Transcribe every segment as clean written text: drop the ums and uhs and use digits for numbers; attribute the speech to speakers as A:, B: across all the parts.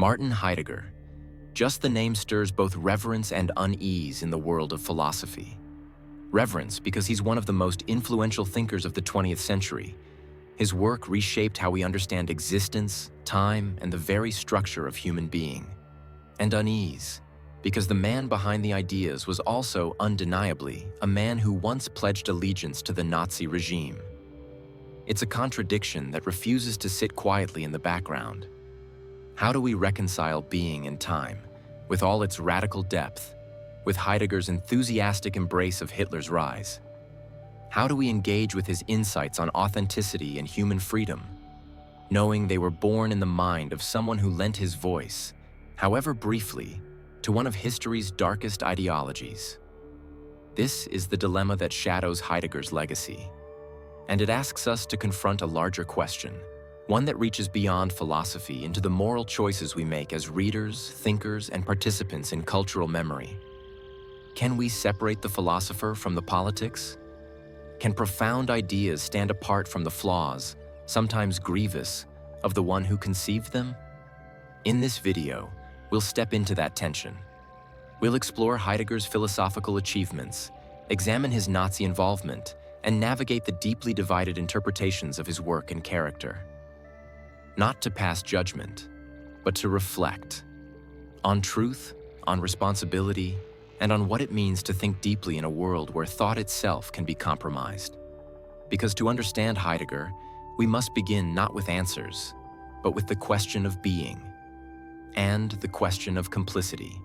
A: Martin Heidegger. Just the name stirs both reverence and unease in the world of philosophy. Reverence because he's one of the most influential thinkers of the 20th century. His work reshaped how we understand existence, time, and the very structure of human being. And unease, because the man behind the ideas was also, undeniably, a man who once pledged allegiance to the Nazi regime. It's a contradiction that refuses to sit quietly in the background. How do we reconcile being and time, with all its radical depth, with Heidegger's enthusiastic embrace of Hitler's rise? How do we engage with his insights on authenticity and human freedom, knowing they were born in the mind of someone who lent his voice, however briefly, to one of history's darkest ideologies? This is the dilemma that shadows Heidegger's legacy, and it asks us to confront a larger question, one that reaches beyond philosophy into the moral choices we make as readers, thinkers, and participants in cultural memory. Can we separate the philosopher from the politics? Can profound ideas stand apart from the flaws, sometimes grievous, of the one who conceived them? In this video, we'll step into that tension. We'll explore Heidegger's philosophical achievements, examine his Nazi involvement, and navigate the deeply divided interpretations of his work and character. Not to pass judgment, but to reflect on truth, on responsibility, and on what it means to think deeply in a world where thought itself can be compromised. Because to understand Heidegger, we must begin not with answers, but with the question of being, and the question of complicity.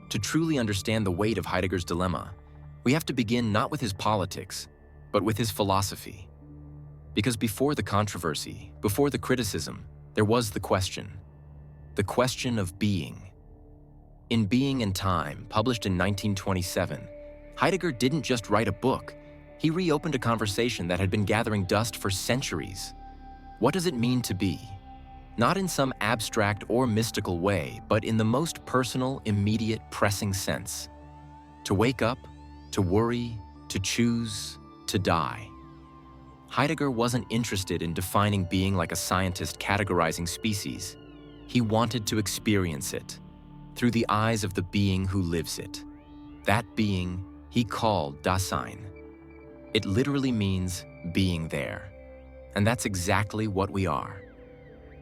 A: To truly understand the weight of Heidegger's dilemma, we have to begin not with his politics, but with his philosophy. Because before the controversy, before the criticism, there was the question of being. In Being and Time, published in 1927, Heidegger didn't just write a book, he reopened a conversation that had been gathering dust for centuries. What does it mean to be? Not in some abstract or mystical way, but in the most personal, immediate, pressing sense. To wake up, to worry, to choose, to die. Heidegger wasn't interested in defining being like a scientist categorizing species. He wanted to experience it, through the eyes of the being who lives it. That being he called Dasein. It literally means being there. And that's exactly what we are.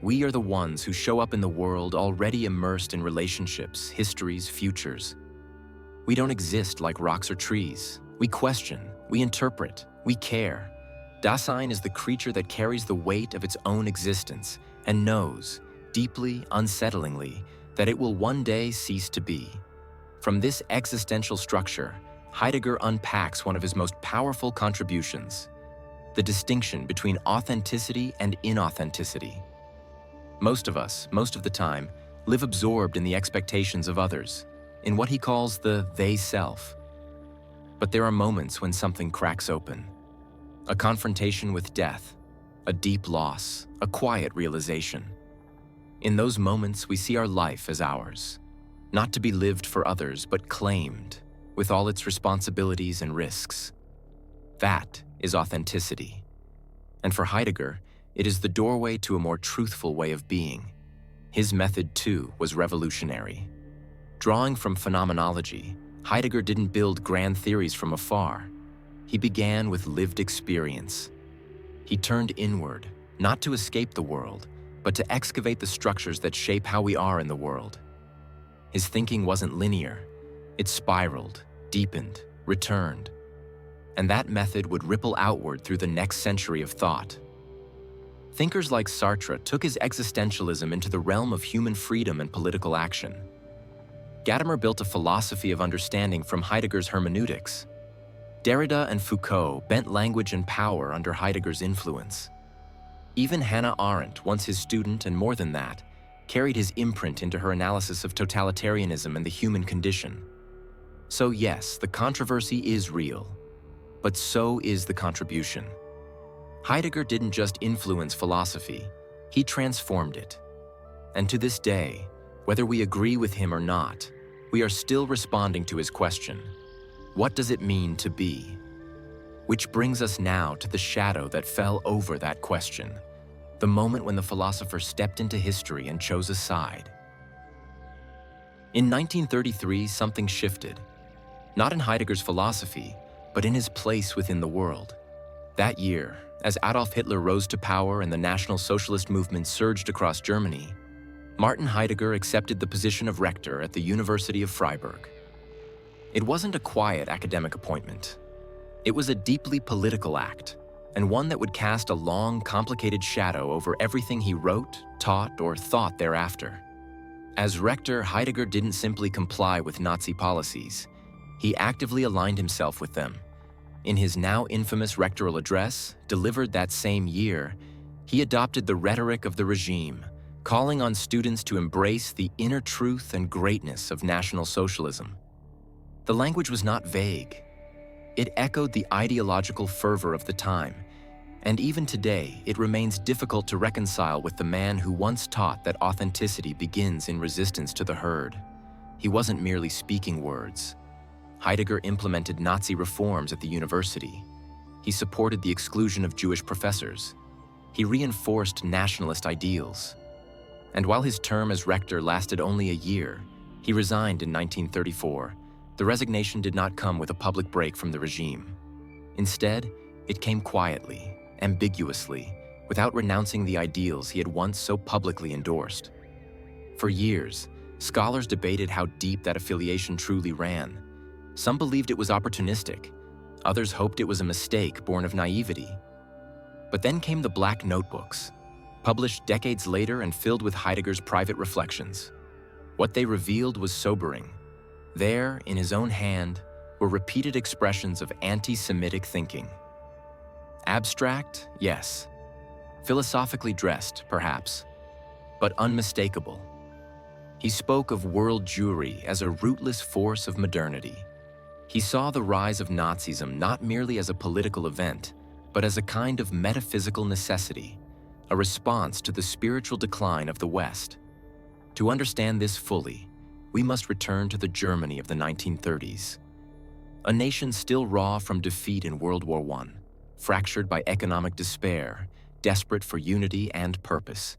A: We are the ones who show up in the world already immersed in relationships, histories, futures. We don't exist like rocks or trees. We question, we interpret, we care. Dasein is the creature that carries the weight of its own existence and knows, deeply, unsettlingly, that it will one day cease to be. From this existential structure, Heidegger unpacks one of his most powerful contributions: the distinction between authenticity and inauthenticity. Most of us, most of the time, live absorbed in the expectations of others, in what he calls the they-self. But there are moments when something cracks open. A confrontation with death, a deep loss, a quiet realization. In those moments, we see our life as ours, not to be lived for others, but claimed, with all its responsibilities and risks. That is authenticity. And for Heidegger, it is the doorway to a more truthful way of being. His method, too, was revolutionary. Drawing from phenomenology, Heidegger didn't build grand theories from afar. He began with lived experience. He turned inward, not to escape the world, but to excavate the structures that shape how we are in the world. His thinking wasn't linear. It spiraled, deepened, returned. And that method would ripple outward through the next century of thought. Thinkers like Sartre took his existentialism into the realm of human freedom and political action. Gadamer built a philosophy of understanding from Heidegger's hermeneutics. Derrida and Foucault bent language and power under Heidegger's influence. Even Hannah Arendt, once his student and more than that, carried his imprint into her analysis of totalitarianism and the human condition. So yes, the controversy is real, but so is the contribution. Heidegger didn't just influence philosophy, he transformed it. And to this day, whether we agree with him or not, we are still responding to his question: what does it mean to be? Which brings us now to the shadow that fell over that question: the moment when the philosopher stepped into history and chose a side. In 1933, something shifted, not in Heidegger's philosophy, but in his place within the world. That year, as Adolf Hitler rose to power and the National Socialist movement surged across Germany, Martin Heidegger accepted the position of rector at the University of Freiburg. It wasn't a quiet academic appointment. It was a deeply political act, and one that would cast a long, complicated shadow over everything he wrote, taught, or thought thereafter. As rector, Heidegger didn't simply comply with Nazi policies. He actively aligned himself with them. In his now infamous Rectoral Address, delivered that same year, he adopted the rhetoric of the regime, calling on students to embrace the inner truth and greatness of National Socialism. The language was not vague. It echoed the ideological fervor of the time, and even today, it remains difficult to reconcile with the man who once taught that authenticity begins in resistance to the herd. He wasn't merely speaking words. Heidegger implemented Nazi reforms at the university. He supported the exclusion of Jewish professors. He reinforced nationalist ideals. And while his term as rector lasted only a year, he resigned in 1934. The resignation did not come with a public break from the regime. Instead, it came quietly, ambiguously, without renouncing the ideals he had once so publicly endorsed. For years, scholars debated how deep that affiliation truly ran. Some believed it was opportunistic. Others hoped it was a mistake born of naivety. But then came the Black Notebooks, published decades later and filled with Heidegger's private reflections. What they revealed was sobering. There, in his own hand, were repeated expressions of anti-Semitic thinking. Abstract, yes. Philosophically dressed, perhaps, but unmistakable. He spoke of world Jewry as a rootless force of modernity. He saw the rise of Nazism not merely as a political event, but as a kind of metaphysical necessity, a response to the spiritual decline of the West. To understand this fully, we must return to the Germany of the 1930s. A nation still raw from defeat in World War I, fractured by economic despair, desperate for unity and purpose.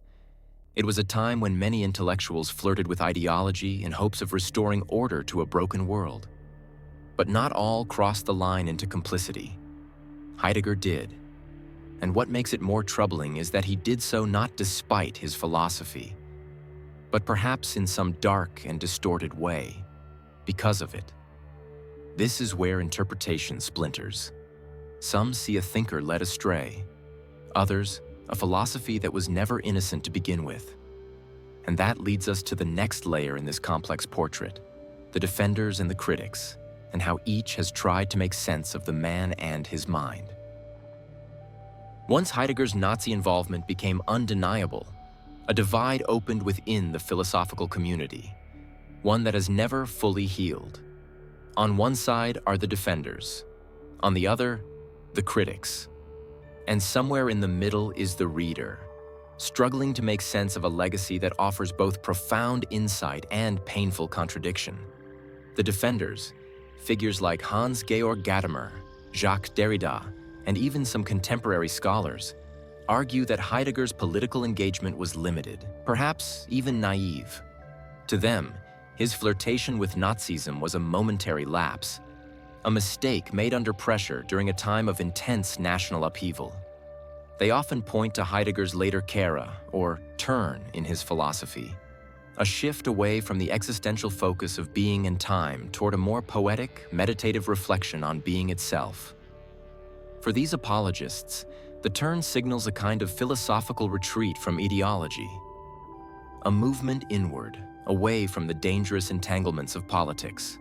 A: It was a time when many intellectuals flirted with ideology in hopes of restoring order to a broken world. But not all crossed the line into complicity. Heidegger did. And what makes it more troubling is that he did so not despite his philosophy, but perhaps in some dark and distorted way, because of it. This is where interpretation splinters. Some see a thinker led astray, others, a philosophy that was never innocent to begin with. And that leads us to the next layer in this complex portrait, the defenders and the critics, and how each has tried to make sense of the man and his mind. Once Heidegger's Nazi involvement became undeniable, a divide opened within the philosophical community, one that has never fully healed. On one side are the defenders, on the other, the critics. And somewhere in the middle is the reader, struggling to make sense of a legacy that offers both profound insight and painful contradiction. The defenders, figures like Hans-Georg Gadamer, Jacques Derrida, and even some contemporary scholars, argue that Heidegger's political engagement was limited, perhaps even naive. To them, his flirtation with Nazism was a momentary lapse, a mistake made under pressure during a time of intense national upheaval. They often point to Heidegger's later Kehre, or turn, in his philosophy, a shift away from the existential focus of being and time toward a more poetic, meditative reflection on being itself. For these apologists, the turn signals a kind of philosophical retreat from ideology, a movement inward, away from the dangerous entanglements of politics.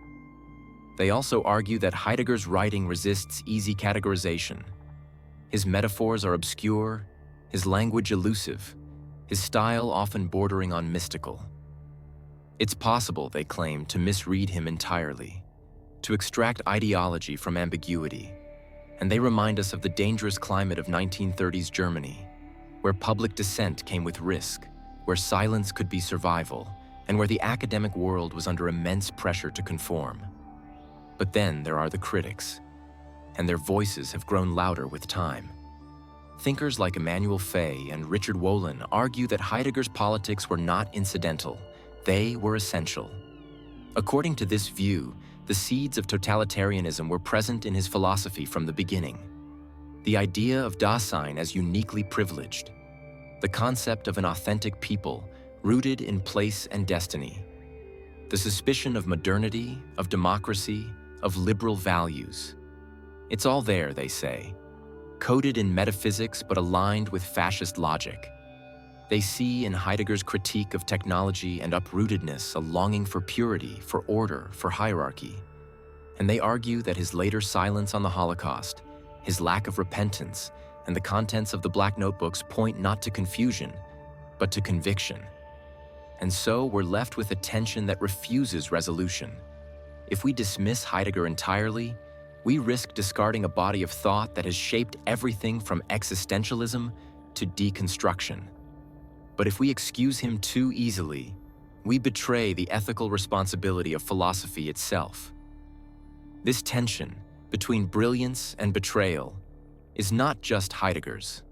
A: They also argue that Heidegger's writing resists easy categorization. His metaphors are obscure, his language elusive, his style often bordering on mystical. It's possible, they claim, to misread him entirely, to extract ideology from ambiguity, and they remind us of the dangerous climate of 1930s Germany, where public dissent came with risk, where silence could be survival, and where the academic world was under immense pressure to conform. But then there are the critics, and their voices have grown louder with time. Thinkers like Emmanuel Fay and Richard Wolin argue that Heidegger's politics were not incidental, they were essential. According to this view, the seeds of totalitarianism were present in his philosophy from the beginning. The idea of Dasein as uniquely privileged, the concept of an authentic people rooted in place and destiny, the suspicion of modernity, of democracy, of liberal values. It's all there, they say, coded in metaphysics but aligned with fascist logic. They see in Heidegger's critique of technology and uprootedness a longing for purity, for order, for hierarchy. And they argue that his later silence on the Holocaust, his lack of repentance, and the contents of the Black Notebooks point not to confusion, but to conviction. And so we're left with a tension that refuses resolution. If we dismiss Heidegger entirely, we risk discarding a body of thought that has shaped everything from existentialism to deconstruction. But if we excuse him too easily, we betray the ethical responsibility of philosophy itself. This tension between brilliance and betrayal is not just Heidegger's,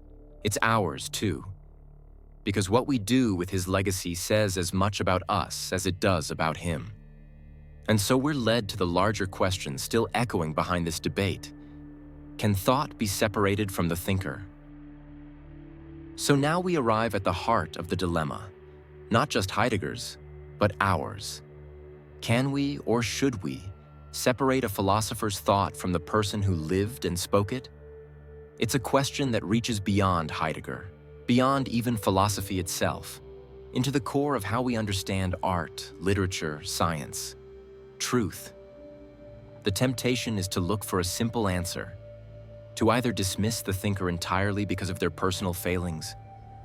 A: it's ours too. Because what we do with his legacy says as much about us as it does about him. And so we're led to the larger question still echoing behind this debate. Can thought be separated from the thinker? So now we arrive at the heart of the dilemma, not just Heidegger's, but ours. Can we, or should we, separate a philosopher's thought from the person who lived and spoke it? It's a question that reaches beyond Heidegger, beyond even philosophy itself, into the core of how we understand art, literature, science. Truth. The temptation is to look for a simple answer, to either dismiss the thinker entirely because of their personal failings,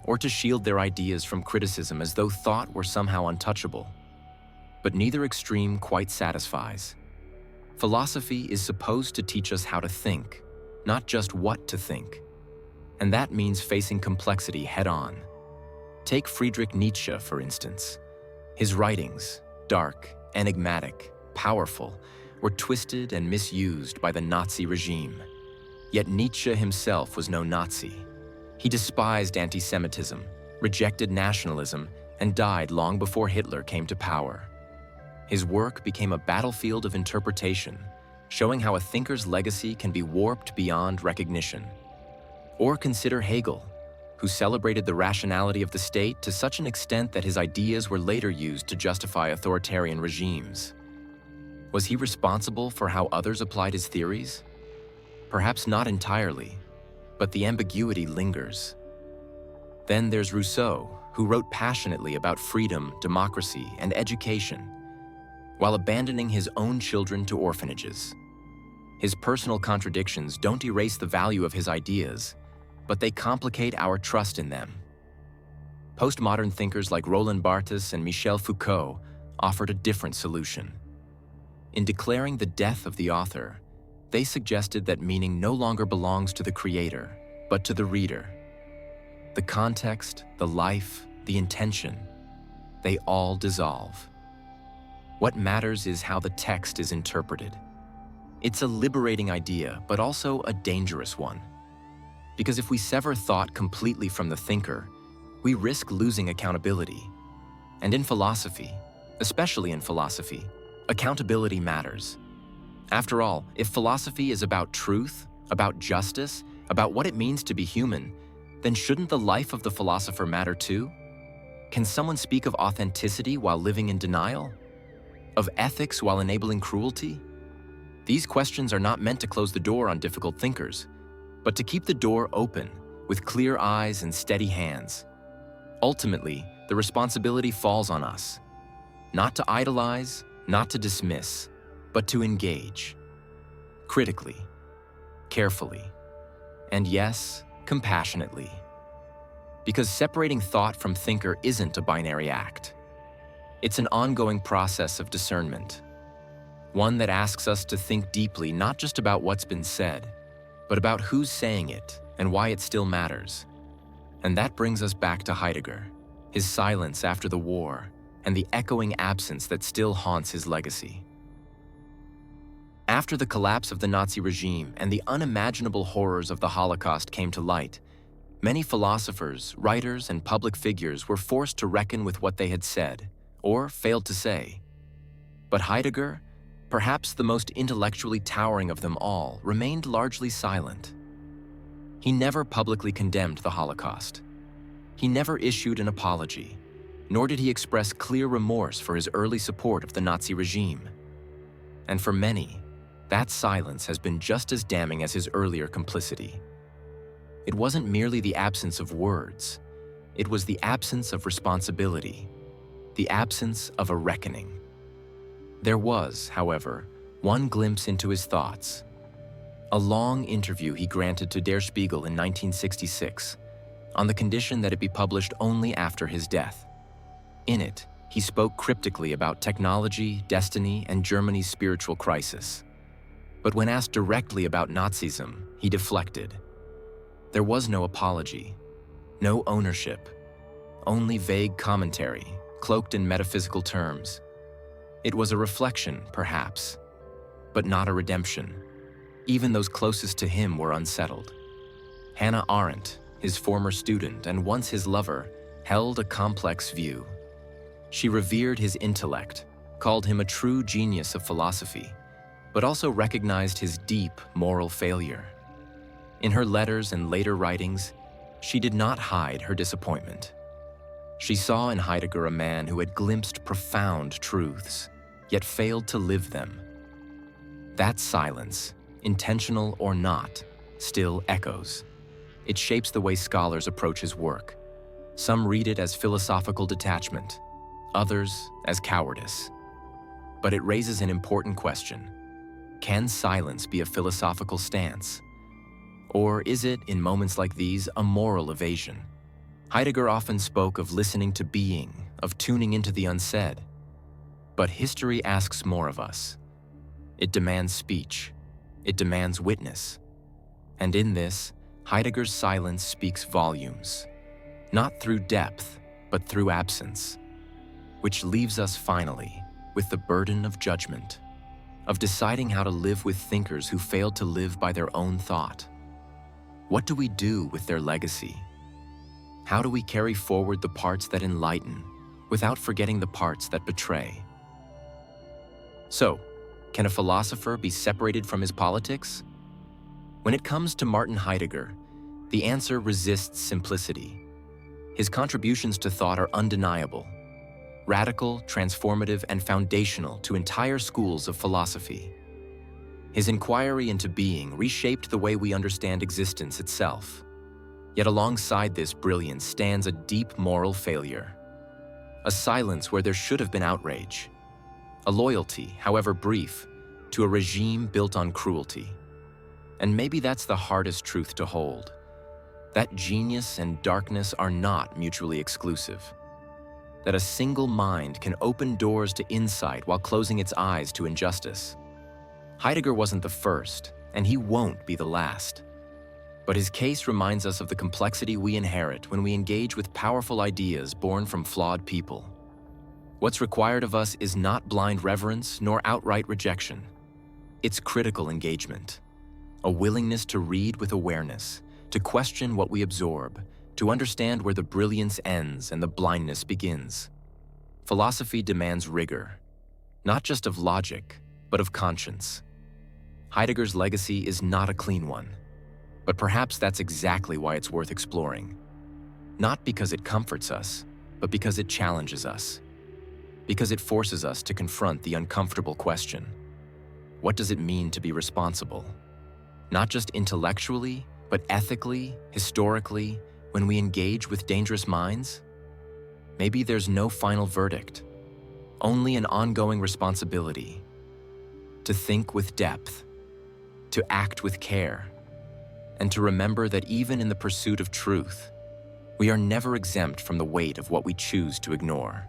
A: or to shield their ideas from criticism as though thought were somehow untouchable. But neither extreme quite satisfies. Philosophy is supposed to teach us how to think, not just what to think. And that means facing complexity head-on. Take Friedrich Nietzsche, for instance. His writings, dark, enigmatic, powerful, were twisted and misused by the Nazi regime. Yet Nietzsche himself was no Nazi. He despised anti-Semitism, rejected nationalism, and died long before Hitler came to power. His work became a battlefield of interpretation, showing how a thinker's legacy can be warped beyond recognition. Or consider Hegel, who celebrated the rationality of the state to such an extent that his ideas were later used to justify authoritarian regimes. Was he responsible for how others applied his theories? Perhaps not entirely, but the ambiguity lingers. Then there's Rousseau, who wrote passionately about freedom, democracy, and education, while abandoning his own children to orphanages. His personal contradictions don't erase the value of his ideas, but they complicate our trust in them. Postmodern thinkers like Roland Barthes and Michel Foucault offered a different solution. In declaring the death of the author, they suggested that meaning no longer belongs to the creator, but to the reader. The context, the life, the intention, they all dissolve. What matters is how the text is interpreted. It's a liberating idea, but also a dangerous one. Because if we sever thought completely from the thinker, we risk losing accountability. And in philosophy, especially in philosophy, accountability matters. After all, if philosophy is about truth, about justice, about what it means to be human, then shouldn't the life of the philosopher matter too? Can someone speak of authenticity while living in denial? Of ethics while enabling cruelty? These questions are not meant to close the door on difficult thinkers, but to keep the door open with clear eyes and steady hands. Ultimately, the responsibility falls on us, not to idolize, not to dismiss, but to engage, critically, carefully, and yes, compassionately. Because separating thought from thinker isn't a binary act. It's an ongoing process of discernment, one that asks us to think deeply not just about what's been said, but about who's saying it and why it still matters. And that brings us back to Heidegger, his silence after the war, and the echoing absence that still haunts his legacy. After the collapse of the Nazi regime and the unimaginable horrors of the Holocaust came to light, Many philosophers, writers, and public figures were forced to reckon with what they had said, or failed to say. But Heidegger, perhaps the most intellectually towering of them all, remained largely silent. He never publicly condemned the Holocaust. He never issued an apology, nor did he express clear remorse for his early support of the Nazi regime. And for many, that silence has been just as damning as his earlier complicity. It wasn't merely the absence of words, it was the absence of responsibility, the absence of a reckoning. There was, however, one glimpse into his thoughts. A long interview he granted to Der Spiegel in 1966, on the condition that it be published only after his death. In it, he spoke cryptically about technology, destiny, and Germany's spiritual crisis. But when asked directly about Nazism, he deflected. There was no apology, no ownership, only vague commentary, cloaked in metaphysical terms. It was a reflection, perhaps, but not a redemption. Even those closest to him were unsettled. Hannah Arendt, his former student and once his lover, held a complex view. She revered his intellect, called him a true genius of philosophy, but also recognized his deep moral failure. In her letters and later writings, she did not hide her disappointment. She saw in Heidegger a man who had glimpsed profound truths, yet failed to live them. That silence, intentional or not, still echoes. It shapes the way scholars approach his work. Some read it as philosophical detachment, others as cowardice. But it raises an important question. Can silence be a philosophical stance? Or is it, in moments like these, a moral evasion? Heidegger often spoke of listening to being, of tuning into the unsaid. But history asks more of us. It demands speech. It demands witness. And in this, Heidegger's silence speaks volumes, not through depth, but through absence, which leaves us finally with the burden of judgment, of deciding how to live with thinkers who failed to live by their own thought. What do we do with their legacy? How do we carry forward the parts that enlighten without forgetting the parts that betray? So, can a philosopher be separated from his politics? When it comes to Martin Heidegger, the answer resists simplicity. His contributions to thought are undeniable, radical, transformative, and foundational to entire schools of philosophy. His inquiry into being reshaped the way we understand existence itself. Yet alongside this brilliance stands a deep moral failure, a silence where there should have been outrage, a loyalty, however brief, to a regime built on cruelty. And maybe that's the hardest truth to hold, that genius and darkness are not mutually exclusive, that a single mind can open doors to insight while closing its eyes to injustice. Heidegger wasn't the first, and he won't be the last. But his case reminds us of the complexity we inherit when we engage with powerful ideas born from flawed people. What's required of us is not blind reverence nor outright rejection. It's critical engagement, a willingness to read with awareness, to question what we absorb, to understand where the brilliance ends and the blindness begins. Philosophy demands rigor, not just of logic, but of conscience. Heidegger's legacy is not a clean one, but perhaps that's exactly why it's worth exploring. Not because it comforts us, but because it challenges us. Because it forces us to confront the uncomfortable question: what does it mean to be responsible? Not just intellectually, but ethically, historically, when we engage with dangerous minds? Maybe there's no final verdict, only an ongoing responsibility to think with depth, to act with care, and to remember that even in the pursuit of truth, we are never exempt from the weight of what we choose to ignore.